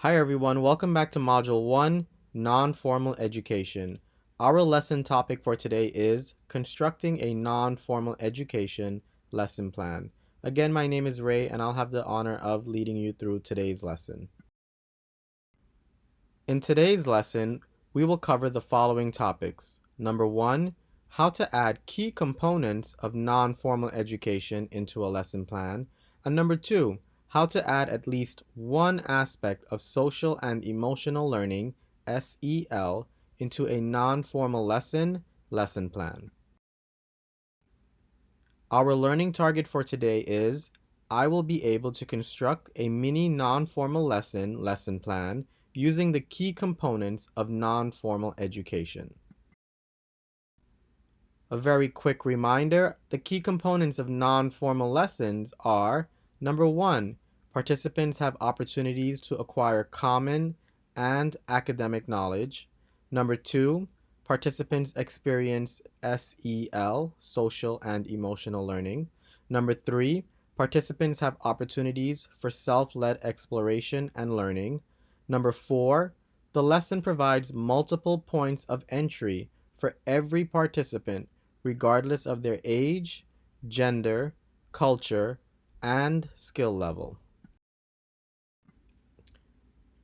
Hi everyone, welcome back to Module 1, Nonformal Education. Our lesson topic for today is Constructing a Nonformal Education Lesson Plan. Again, my name is Ray and I'll have the honor of leading you through today's lesson. In today's lesson, we will cover the following topics. Number 1, how to add key components of nonformal education into a lesson plan. And number 2, how to add at least one aspect of social and emotional learning, SEL, into a non-formal lesson plan. Our learning target for today is I will be able to construct a mini non-formal lesson plan using the key components of non-formal education. A very quick reminder, the key components of non-formal lessons are: number 1, participants have opportunities to acquire common and academic knowledge. Number 2, participants experience SEL, social and emotional learning. Number 3, participants have opportunities for self-led exploration and learning. Number 4, the lesson provides multiple points of entry for every participant regardless of their age, gender, culture, and skill level.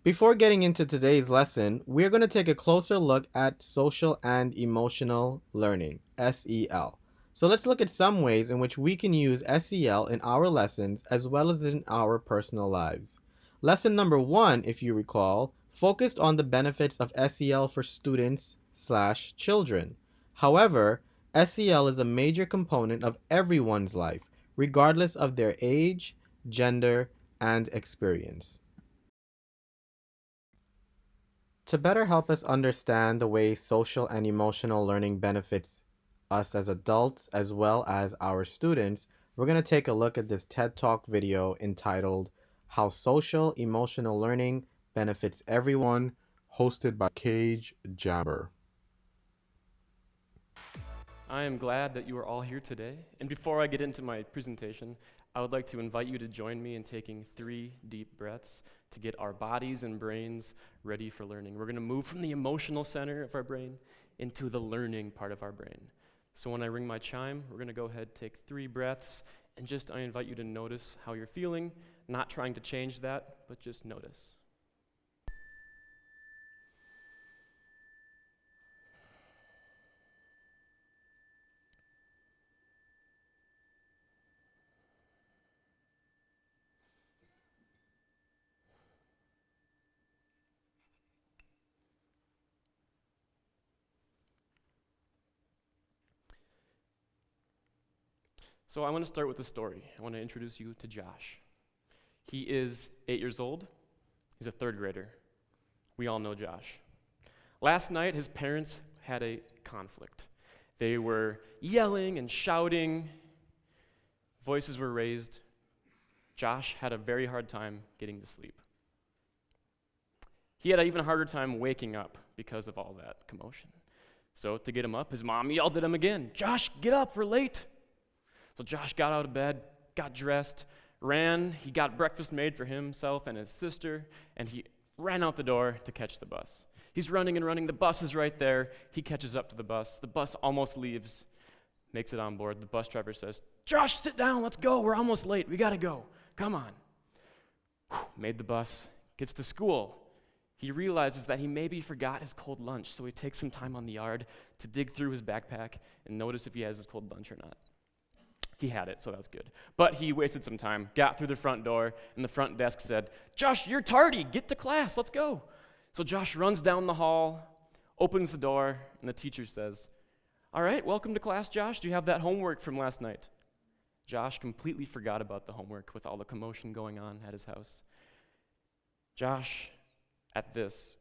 Before getting into today's lesson, we're going to take a closer look at social and emotional learning, SEL. So let's look at some ways in which we can use SEL in our lessons as well as in our personal lives. Lesson number 1, if you recall, focused on the benefits of SEL for students/children. However, SEL is a major component of everyone's life, regardless of their age, gender, and experience. To better help us understand the way social and emotional learning benefits us as adults as well as our students, we're going to take a look at this TED Talk video entitled How Social Emotional Learning Benefits Everyone, hosted by Cage Jabber. I am glad that you are all here today. And before I get into my presentation, I would like to invite you to join me in taking 3 deep breaths to get our bodies and brains ready for learning. We're going to move from the emotional center of our brain into the learning part of our brain. So when I ring my chime, we're going to go ahead, take 3 breaths, and I invite you to notice how you're feeling, not trying to change that, but just notice. So I want to start with a story. I want to introduce you to Josh. He is 8 years old. He's a 3rd grader. We all know Josh. Last night, his parents had a conflict. They were yelling and shouting. Voices were raised. Josh had a very hard time getting to sleep. He had an even harder time waking up because of all that commotion. So to get him up, his mom yelled at him again, "Josh, get up, we're late." So Josh got out of bed, got dressed, ran. He got breakfast made for himself and his sister, and he ran out the door to catch the bus. He's running and running. The bus is right there. He catches up to the bus. The bus almost leaves, makes it on board. The bus driver says, "Josh, sit down. Let's go. We're almost late. We got to go. Come on." Made the bus, gets to school. He realizes that he maybe forgot his cold lunch, so he takes some time on the yard to dig through his backpack and notice if he has his cold lunch or not. He had it, so that was good. But he wasted some time, got through the front door, and the front desk said, "Josh, you're tardy. Get to class. Let's go." So Josh runs down the hall, opens the door, and the teacher says, "All right, welcome to class, Josh. Do you have that homework from last night?" Josh completely forgot about the homework with all the commotion going on at his house. Josh, at this,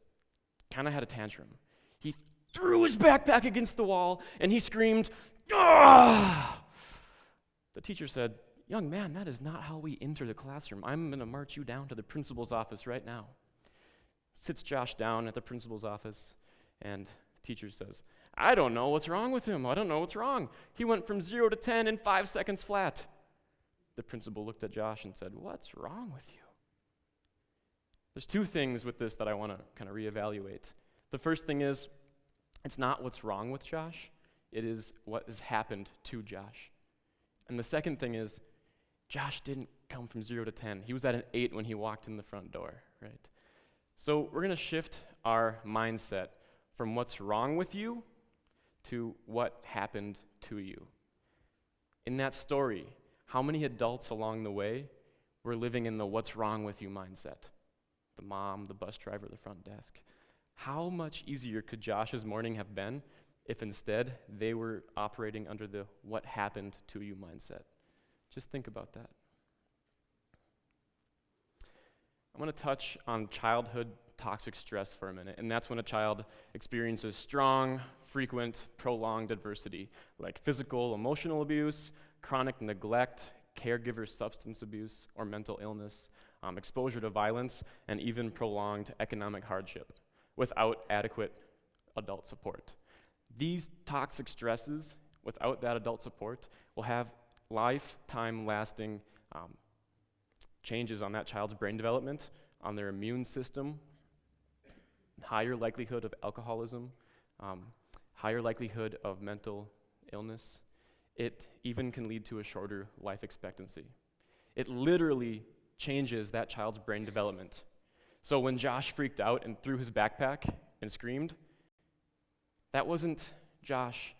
kind of had a tantrum. He threw his backpack against the wall, and he screamed, "Ah!" The teacher said, "Young man, that is not how we enter the classroom. I'm going to march you down to the principal's office right now." Sits Josh down at the principal's office, and the teacher says, "I don't know what's wrong with him. I don't know what's wrong. He went from 0 to 10 in 5 seconds flat." The principal looked at Josh and said, "What's wrong with you?" There's two things with this that I want to kind of reevaluate. The first thing is, it's not what's wrong with Josh, it is what has happened to Josh. And the second thing is, Josh didn't come from 0 to 10. He was at an 8 when he walked in the front door, right? So we're going to shift our mindset from what's wrong with you to what happened to you. In that story, how many adults along the way were living in the what's wrong with you mindset? The mom, the bus driver, the front desk. How much easier could Josh's morning have been if instead they were operating under the what happened to you mindset? Just think about that. I'm going to touch on childhood toxic stress for a minute, and that's when a child experiences strong, frequent, prolonged adversity, like physical, emotional abuse, chronic neglect, caregiver substance abuse, or mental illness, exposure to violence, and even prolonged economic hardship without adequate adult support. These toxic stresses, without that adult support, will have lifetime-lasting changes on that child's brain development, on their immune system, higher likelihood of alcoholism, higher likelihood of mental illness. It even can lead to a shorter life expectancy. It literally changes that child's brain development. So when Josh freaked out and threw his backpack and screamed, that wasn't Josh,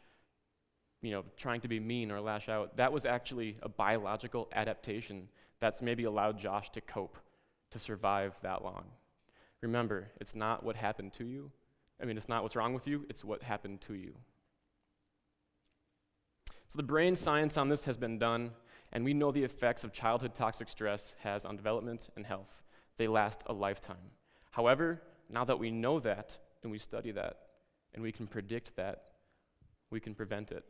trying to be mean or lash out. That was actually a biological adaptation that's maybe allowed Josh to cope, to survive that long. Remember, it's not what happened to you. It's not what's wrong with you, it's what happened to you. So the brain science on this has been done, and we know the effects of childhood toxic stress has on development and health. They last a lifetime. However, now that we know that, and we study that, and we can predict that, we can prevent it.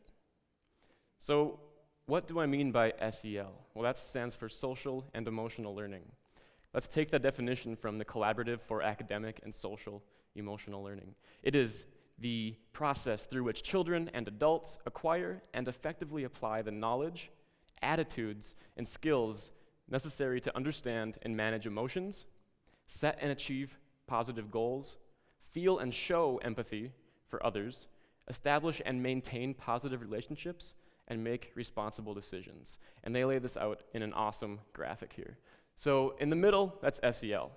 So what do I mean by SEL? Well, that stands for Social and Emotional Learning. Let's take that definition from the Collaborative for Academic and Social Emotional Learning. It is the process through which children and adults acquire and effectively apply the knowledge, attitudes, and skills necessary to understand and manage emotions, set and achieve positive goals, feel and show empathy for others, establish and maintain positive relationships, and make responsible decisions. And they lay this out in an awesome graphic here. So in the middle, that's SEL.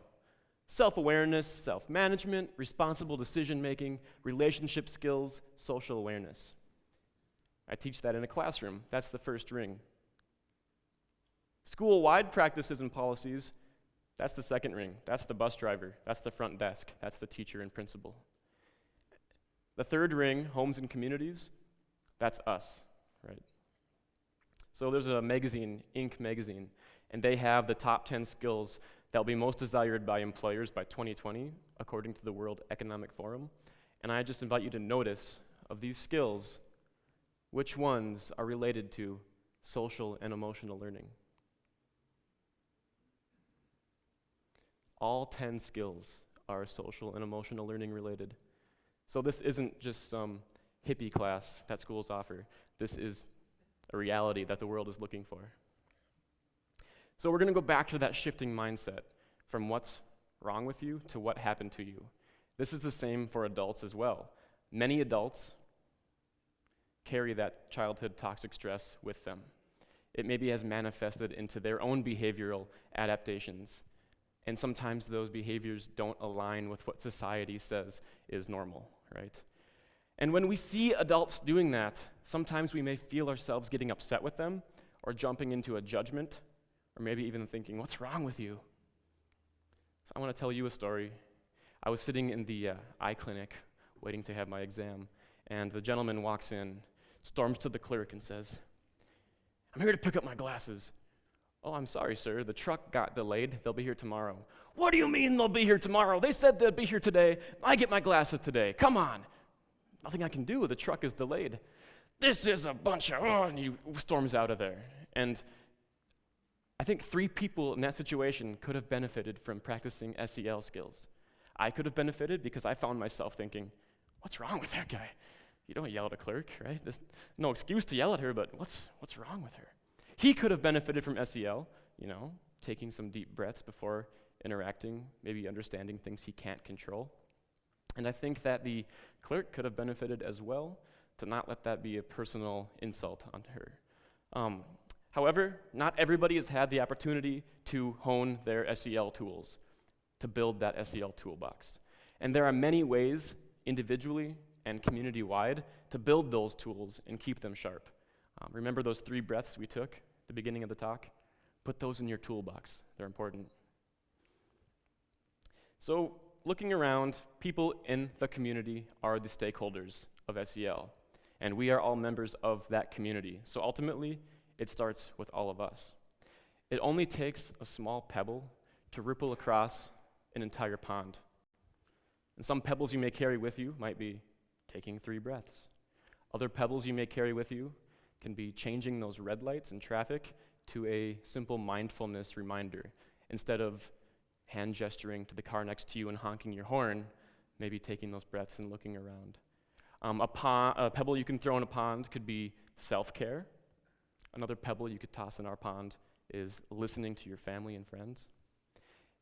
Self-awareness, self-management, responsible decision-making, relationship skills, social awareness. I teach that in a classroom. That's the first ring. School-wide practices and policies, that's the second ring. That's the bus driver. That's the front desk. That's the teacher and principal. The third ring, homes and communities, that's us, right? So there's a magazine, Inc. magazine, and they have the top 10 skills that will be most desired by employers by 2020, according to the World Economic Forum. And I just invite you to notice, of these skills, which ones are related to social and emotional learning. All 10 skills are social and emotional learning related. So this isn't just some hippie class that schools offer. This is a reality that the world is looking for. So we're going to go back to that shifting mindset from what's wrong with you to what happened to you. This is the same for adults as well. Many adults carry that childhood toxic stress with them. It maybe has manifested into their own behavioral adaptations. And sometimes those behaviors don't align with what society says is normal, right? And when we see adults doing that, sometimes we may feel ourselves getting upset with them or jumping into a judgment or maybe even thinking, what's wrong with you? So I want to tell you a story. I was sitting in the eye clinic waiting to have my exam, and the gentleman walks in, storms to the clerk and says, I'm here to pick up my glasses. Oh, I'm sorry, sir. The truck got delayed. They'll be here tomorrow. What do you mean they'll be here tomorrow? They said they'll be here today. I get my glasses today. Come on. Nothing I can do. The truck is delayed. This is a bunch of, and he storms out of there. And I think 3 people in that situation could have benefited from practicing SEL skills. I could have benefited because I found myself thinking, what's wrong with that guy? You don't yell at a clerk, right? There's no excuse to yell at her, but what's wrong with her? He could have benefited from SEL, taking some deep breaths before interacting, maybe understanding things he can't control. And I think that the clerk could have benefited as well to not let that be a personal insult on her. However, not everybody has had the opportunity to hone their SEL tools, to build that SEL toolbox. And there are many ways, individually and community-wide, to build those tools and keep them sharp. Remember those 3 breaths we took at the beginning of the talk? Put those in your toolbox. They're important. So, looking around, people in the community are the stakeholders of SEL, and we are all members of that community. So ultimately, it starts with all of us. It only takes a small pebble to ripple across an entire pond. And some pebbles you may carry with you might be taking 3 breaths. Other pebbles you may carry with you can be changing those red lights in traffic to a simple mindfulness reminder. Instead of hand gesturing to the car next to you and honking your horn, maybe taking those breaths and looking around. A pebble you can throw in a pond could be self-care. Another pebble you could toss in our pond is listening to your family and friends.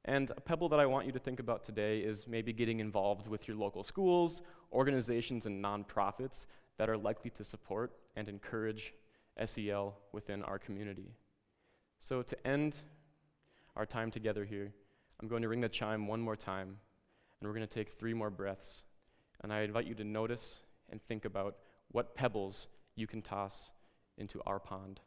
And a pebble that I want you to think about today is maybe getting involved with your local schools, organizations, and nonprofits that are likely to support and encourage SEL within our community. So to end our time together here, I'm going to ring the chime one more time, and we're going to take 3 more breaths. And I invite you to notice and think about what pebbles you can toss into our pond.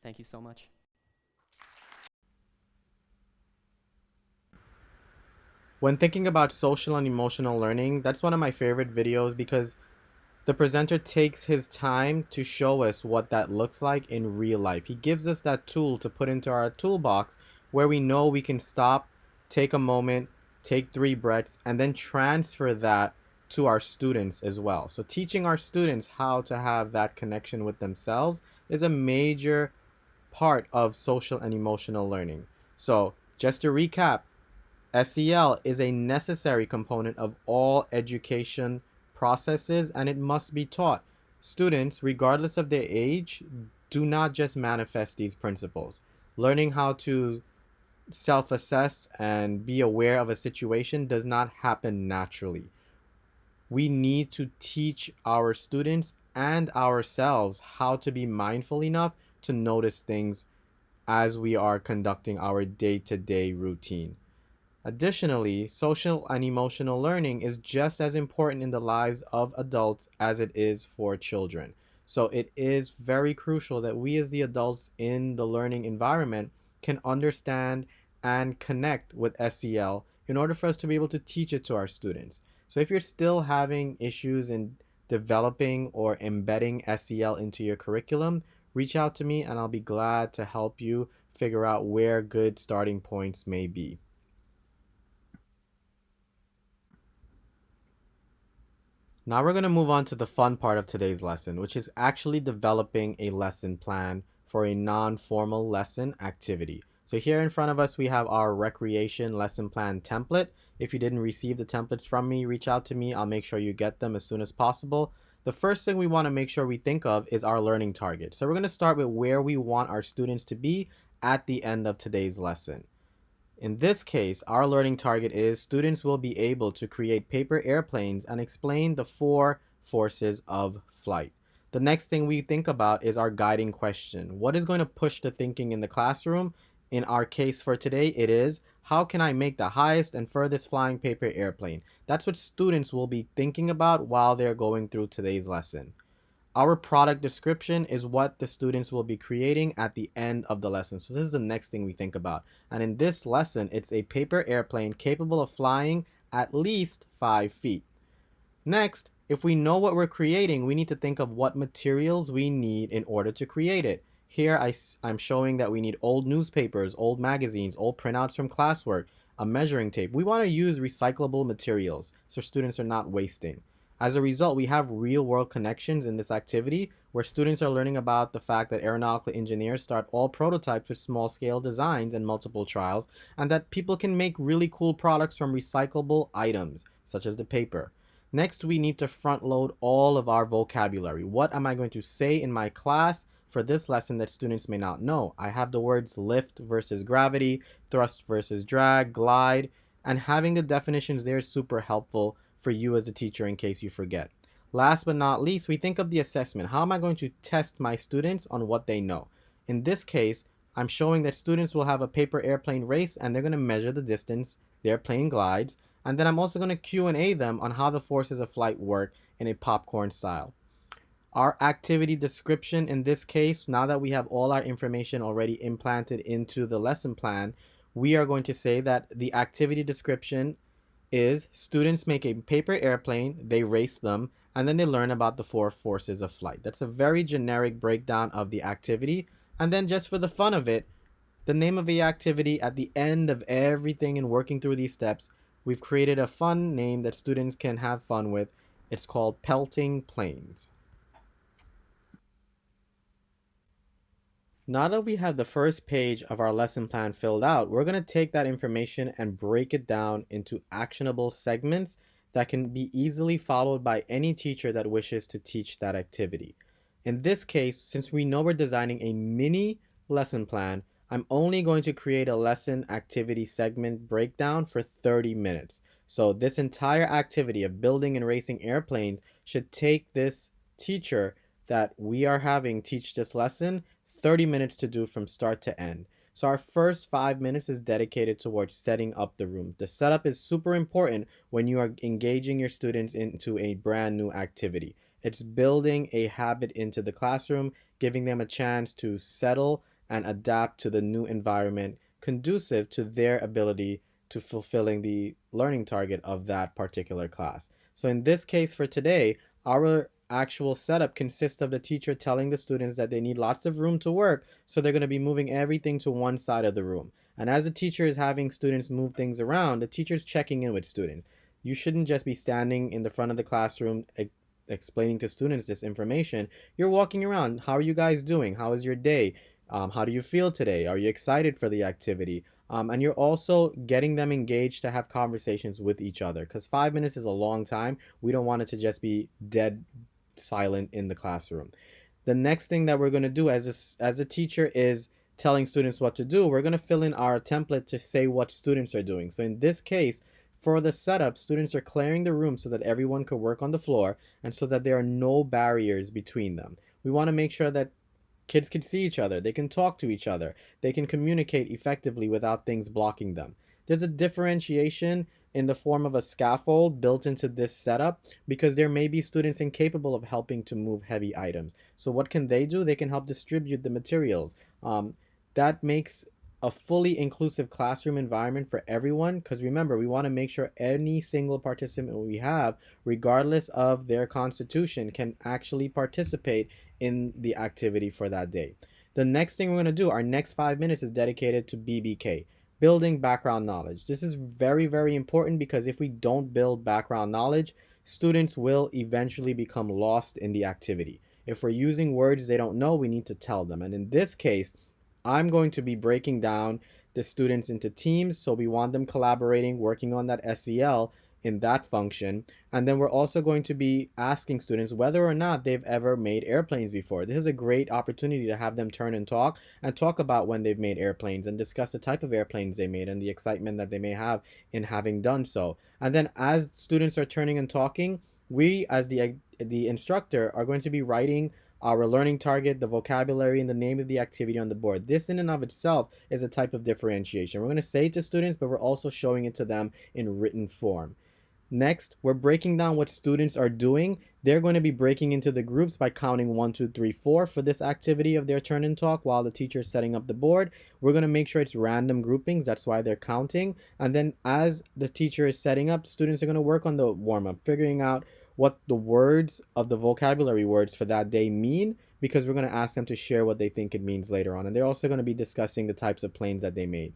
Thank you so much. When thinking about social and emotional learning, that's one of my favorite videos because the presenter takes his time to show us what that looks like in real life. He gives us that tool to put into our toolbox where we know we can stop, take a moment, take 3 breaths, and then transfer that to our students as well. So teaching our students how to have that connection with themselves is a major part of social and emotional learning. So just to recap, SEL is a necessary component of all education processes and it must be taught. Students, regardless of their age, do not just manifest these principles. Learning how to self-assess and be aware of a situation does not happen naturally. We need to teach our students and ourselves how to be mindful enough to notice things as we are conducting our day-to-day routine. Additionally, social and emotional learning is just as important in the lives of adults as it is for children. So it is very crucial that we as the adults in the learning environment can understand and connect with SEL in order for us to be able to teach it to our students. So if you're still having issues in developing or embedding SEL into your curriculum, reach out to me and I'll be glad to help you figure out where good starting points may be. Now we're going to move on to the fun part of today's lesson, which is actually developing a lesson plan for a non-formal lesson activity. So here in front of us, we have our recreation lesson plan template. If you didn't receive the templates from me, reach out to me. I'll make sure you get them as soon as possible. The first thing we want to make sure we think of is our learning target. So we're going to start with where we want our students to be at the end of today's lesson. In this case, our learning target is students will be able to create paper airplanes and explain the 4 forces of flight. The next thing we think about is our guiding question. What is going to push the thinking in the classroom? In our case for today, it is, how can I make the highest and furthest flying paper airplane? That's what students will be thinking about while they're going through today's lesson. Our product description is what the students will be creating at the end of the lesson. So this is the next thing we think about. And in this lesson, it's a paper airplane capable of flying at least 5 feet. Next, if we know what we're creating, we need to think of what materials we need in order to create it. Here I'm showing that we need old newspapers, old magazines, old printouts from classwork, a measuring tape. We want to use recyclable materials so students are not wasting. As a result, we have real-world connections in this activity where students are learning about the fact that aeronautical engineers start all prototypes with small scale designs and multiple trials, and that people can make really cool products from recyclable items, such as the paper. Next, we need to front load all of our vocabulary. What am I going to say in my class for this lesson that students may not know? I have the words lift versus gravity, thrust versus drag, glide, and having the definitions there is super helpful for you as the teacher in case you forget. Last but not least, we think of the assessment. How am I going to test my students on what they know? In this case, I'm showing that students will have a paper airplane race and they're going to measure the distance their plane glides, and then I'm also going to Q&A them on how the forces of flight work in a popcorn style. Our activity description in this case, now that we have all our information already implanted into the lesson plan, we are going to say that the activity description is students make a paper airplane, they race them, and then they learn about the four forces of flight. That's a very generic breakdown of the activity. And then just for the fun of it, the name of the activity at the end of everything and working through these steps, we've created a fun name that students can have fun with. It's called pelting planes. Now that we have the first page of our lesson plan filled out, we're going to take that information and break it down into actionable segments that can be easily followed by any teacher that wishes to teach that activity. In this case, since we know we're designing a mini lesson plan, I'm only going to create a lesson activity segment breakdown for 30 minutes. So this entire activity of building and racing airplanes should take this teacher that we are having teach this lesson 30 minutes to do from start to end. So our first 5 minutes is dedicated towards setting up the room. The setup is super important when you are engaging your students into a brand new activity. It's building a habit into the classroom, giving them a chance to settle and adapt to the new environment conducive to their ability to fulfilling the learning target of that particular class. So in this case for today, our actual setup consists of the teacher telling the students that they need lots of room to work, so they're going to be moving everything to one side of the room. And as the teacher is having students move things around, the teacher's checking in with students. You shouldn't just be standing in the front of the classroom explaining to students this information. You're walking around. How are you guys doing? How is your day? How do you feel today? Are you excited for the activity? And you're also getting them engaged to have conversations with each other, because 5 minutes is a long time. We don't want it to just be dead silent in the classroom. The next thing that we're going to do as a teacher is telling students what to do. We're going to fill in our template to say what students are doing. So in this case, for the setup, students are clearing the room so that everyone could work on the floor and so that there are no barriers between them. We want to make sure that kids can see each other, they can talk to each other, they can communicate effectively without things blocking them. There's a differentiation in the form of a scaffold built into this setup because there may be students incapable of helping to move heavy items. So what can they do? They can help distribute the materials. That makes a fully inclusive classroom environment for everyone, because remember, we want to make sure any single participant we have, regardless of their constitution, can actually participate in the activity for that day. The next thing we're going to do, our next 5 minutes, is dedicated to BBK, building background knowledge. This is very, very important because if we don't build background knowledge, students will eventually become lost in the activity. If we're using words they don't know, we need to tell them. And in this case, I'm going to be breaking down the students into teams. So we want them collaborating, working on that SEL in that function. And then we're also going to be asking students whether or not they've ever made airplanes before. This is a great opportunity to have them turn and talk about when they've made airplanes and discuss the type of airplanes they made and the excitement that they may have in having done so. And then as students are turning and talking, we as the instructor are going to be writing our learning target, the vocabulary, and the name of the activity on the board. This in and of itself is a type of differentiation. We're going to say it to students, but we're also showing it to them in written form. Next, we're breaking down what students are doing. They're going to be breaking into the groups by counting 1, 2, 3, 4 for this activity of their turn and talk while the teacher is setting up the board. We're going to make sure it's random groupings. That's why they're counting. And then as the teacher is setting up, students are going to work on the warm-up, figuring out what the words of the vocabulary words for that day mean, because we're going to ask them to share what they think it means later on. And they're also going to be discussing the types of planes that they made.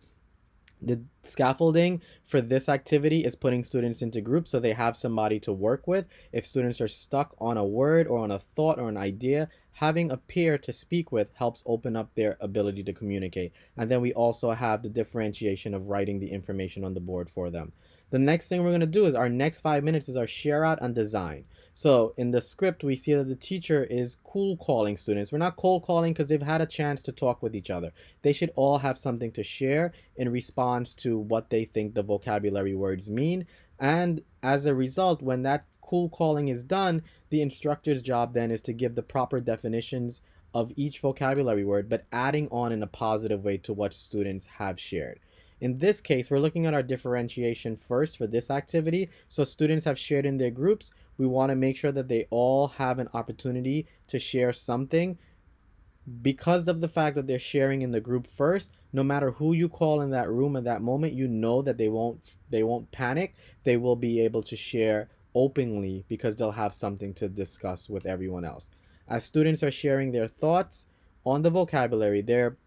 The scaffolding for this activity is putting students into groups so they have somebody to work with. If students are stuck on a word or on a thought or an idea, having a peer to speak with helps open up their ability to communicate. And then we also have the differentiation of writing the information on the board for them. The next thing we're going to do is our next 5 minutes is our share out and design. So in the script, we see that the teacher is cool calling students. We're not cold calling because they've had a chance to talk with each other. They should all have something to share in response to what they think the vocabulary words mean. And as a result, when that cool calling is done, the instructor's job then is to give the proper definitions of each vocabulary word, but adding on in a positive way to what students have shared. In this case, we're looking at our differentiation first for this activity. So students have shared in their groups. We want to make sure that they all have an opportunity to share something. Because of the fact that they're sharing in the group first, no matter who you call in that room at that moment, you know that they won't panic. They will be able to share openly because they'll have something to discuss with everyone else. As students are sharing their thoughts on the vocabulary, they're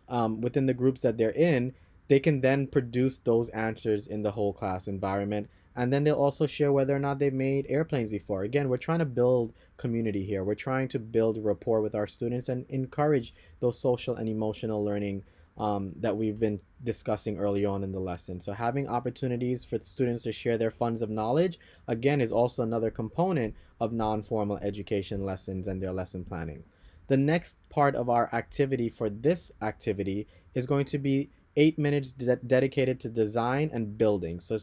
within the groups that they're in, they can then produce those answers in the whole class environment. And then they'll also share whether or not they've made airplanes before. Again, we're trying to build community here. We're trying to build rapport with our students and encourage those social and emotional learning that we've been discussing early on in the lesson. So having opportunities for students to share their funds of knowledge, again, is also another component of non-formal education lessons and their lesson planning. The next part of our activity for this activity is going to be 8 minutes dedicated to design and building. So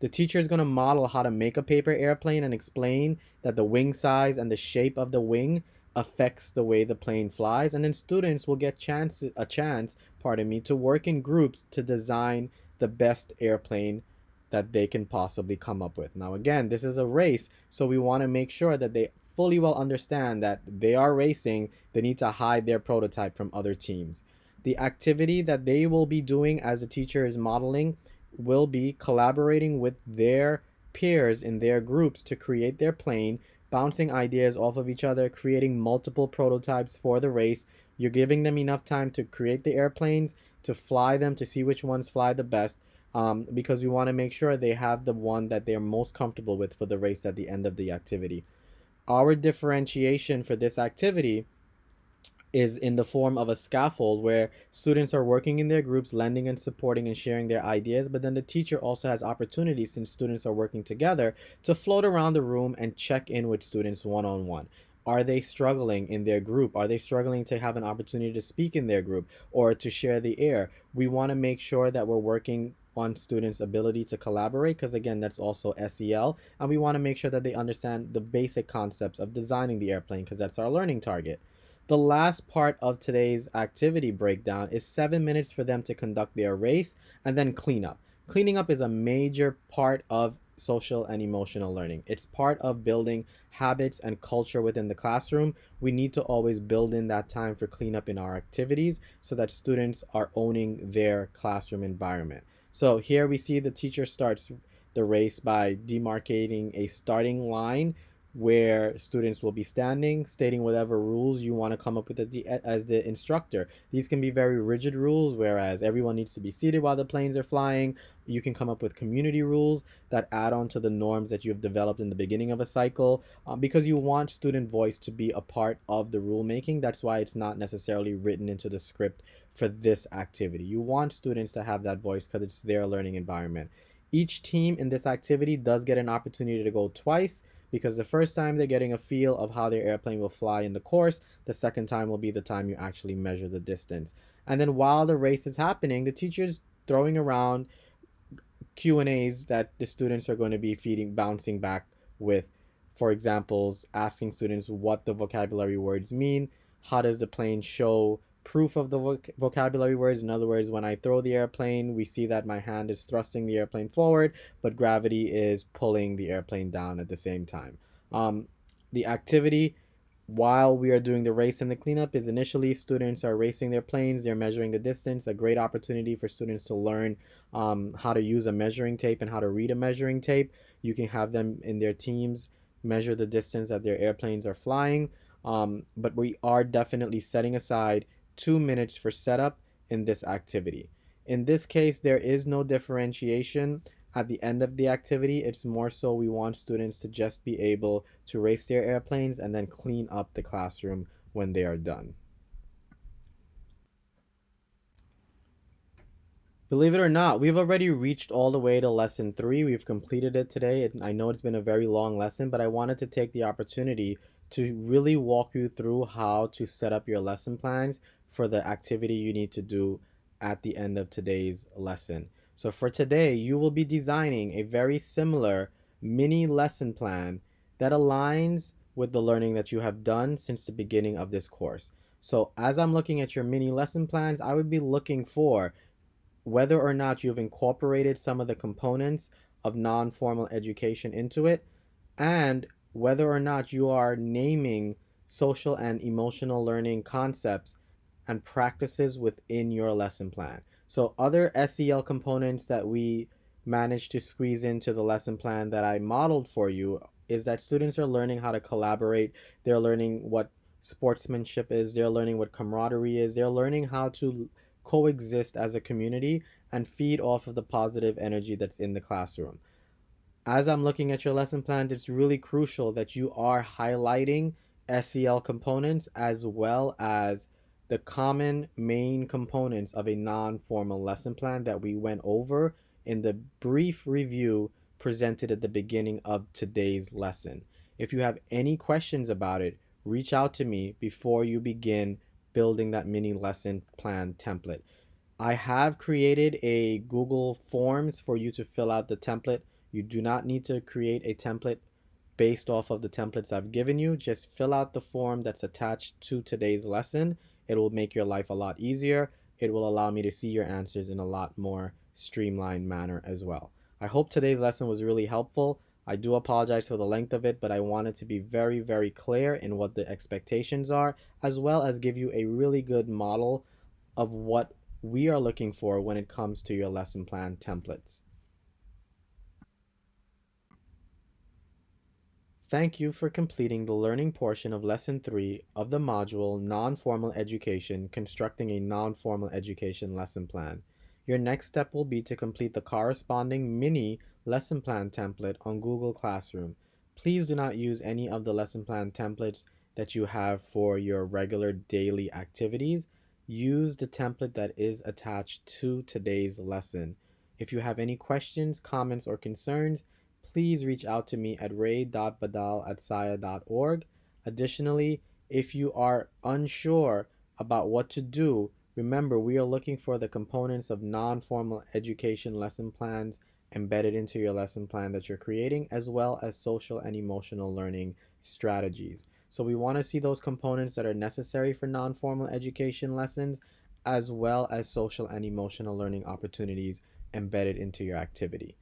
the teacher is going to model how to make a paper airplane and explain that the wing size and the shape of the wing affects the way the plane flies. And then students will get a chance, pardon me, to work in groups to design the best airplane that they can possibly come up with. Now, again, this is a race, so we want to make sure that they fully well understand that they are racing. They need to hide their prototype from other teams. The activity that they will be doing as a teacher is modeling will be collaborating with their peers in their groups to create their plane, bouncing ideas off of each other, creating multiple prototypes for the race. You're giving them enough time to create the airplanes, to fly them, to see which ones fly the best, because we want to make sure they have the one that they're most comfortable with for the race at the end of the activity. Our differentiation for this activity is in the form of a scaffold where students are working in their groups, lending and supporting and sharing their ideas. But then the teacher also has opportunities, since students are working together, to float around the room and check in with students one on one. Are they struggling in their group? Are they struggling to have an opportunity to speak in their group or to share the air? We want to make sure that we're working on students' ability to collaborate, because again, that's also SEL. And we want to make sure that they understand the basic concepts of designing the airplane, because that's our learning target. The last part of today's activity breakdown is 7 minutes for them to conduct their race and then clean up. Cleaning up is a major part of social and emotional learning. It's part of building habits and culture within the classroom. We need to always build in that time for cleanup in our activities so that students are owning their classroom environment. So here we see the teacher starts the race by demarcating a starting line where students will be standing, stating whatever rules you want to come up with as the instructor. These can be very rigid rules, whereas everyone needs to be seated while the planes are flying. You can come up with community rules that add on to the norms that you've developed in the beginning of a cycle, because you want student voice to be a part of the rulemaking. That's why it's not necessarily written into the script for this activity. You want students to have that voice because it's their learning environment. Each team in this activity does get an opportunity to go twice, because the first time they're getting a feel of how their airplane will fly in the course. The second time will be the time you actually measure the distance. And then while the race is happening, the teacher's throwing around Q&As that the students are going to be bouncing back with. For examples, asking students what the vocabulary words mean. How does the plane show proof of the vocabulary words? In other words, when I throw the airplane, we see that my hand is thrusting the airplane forward, but gravity is pulling the airplane down at the same time. Um, the activity while we are doing the race and the cleanup is initially students are racing their planes, they're measuring the distance, a great opportunity for students to learn how to use a measuring tape and how to read a measuring tape. You can have them in their teams measure the distance that their airplanes are flying. But we are definitely setting aside 2 minutes for setup in this activity. In this case, there is no differentiation at the end of the activity. It's more so we want students to just be able to race their airplanes and then clean up the classroom when they are done. Believe it or not, we've already reached all the way to lesson 3. We've completed it today. I know it's been a very long lesson, but I wanted to take the opportunity to really walk you through how to set up your lesson plans for the activity you need to do at the end of today's lesson. So for today, you will be designing a very similar mini lesson plan that aligns with the learning that you have done since the beginning of this course. So as I'm looking at your mini lesson plans, I would be looking for whether or not you've incorporated some of the components of non-formal education into it, and whether or not you are naming social and emotional learning concepts and practices within your lesson plan. So, other SEL components that we managed to squeeze into the lesson plan that I modeled for you is that students are learning how to collaborate, they're learning what sportsmanship is, they're learning what camaraderie is, they're learning how to coexist as a community and feed off of the positive energy that's in the classroom. As I'm looking at your lesson plans, it's really crucial that you are highlighting SEL components as well as the common main components of a non-formal lesson plan that we went over in the brief review presented at the beginning of today's lesson. If you have any questions about it, reach out to me before you begin building that mini lesson plan template. I have created a Google Forms for you to fill out the template. You do not need to create a template based off of the templates I've given you. Just fill out the form that's attached to today's lesson. It will make your life a lot easier. It will allow me to see your answers in a lot more streamlined manner as well. I hope today's lesson was really helpful. I do apologize for the length of it, but I wanted to be very, very clear in what the expectations are, as well as give you a really good model of what we are looking for when it comes to your lesson plan templates. Thank you for completing the learning portion of Lesson 3 of the module Nonformal Education, Constructing a Nonformal Education Lesson Plan. Your next step will be to complete the corresponding mini lesson plan template on Google Classroom. Please do not use any of the lesson plan templates that you have for your regular daily activities. Use the template that is attached to today's lesson. If you have any questions, comments, or concerns, please reach out to me at ray.badal@saya.org. Additionally, if you are unsure about what to do, remember we are looking for the components of non-formal education lesson plans embedded into your lesson plan that you're creating, as well as social and emotional learning strategies. So we want to see those components that are necessary for non-formal education lessons, as well as social and emotional learning opportunities embedded into your activity.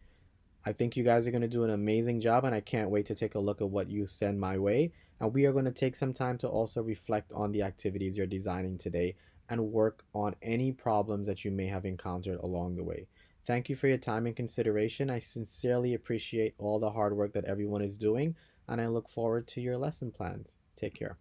I think you guys are going to do an amazing job, and I can't wait to take a look at what you send my way. And we are going to take some time to also reflect on the activities you're designing today and work on any problems that you may have encountered along the way. Thank you for your time and consideration. I sincerely appreciate all the hard work that everyone is doing, and I look forward to your lesson plans. Take care.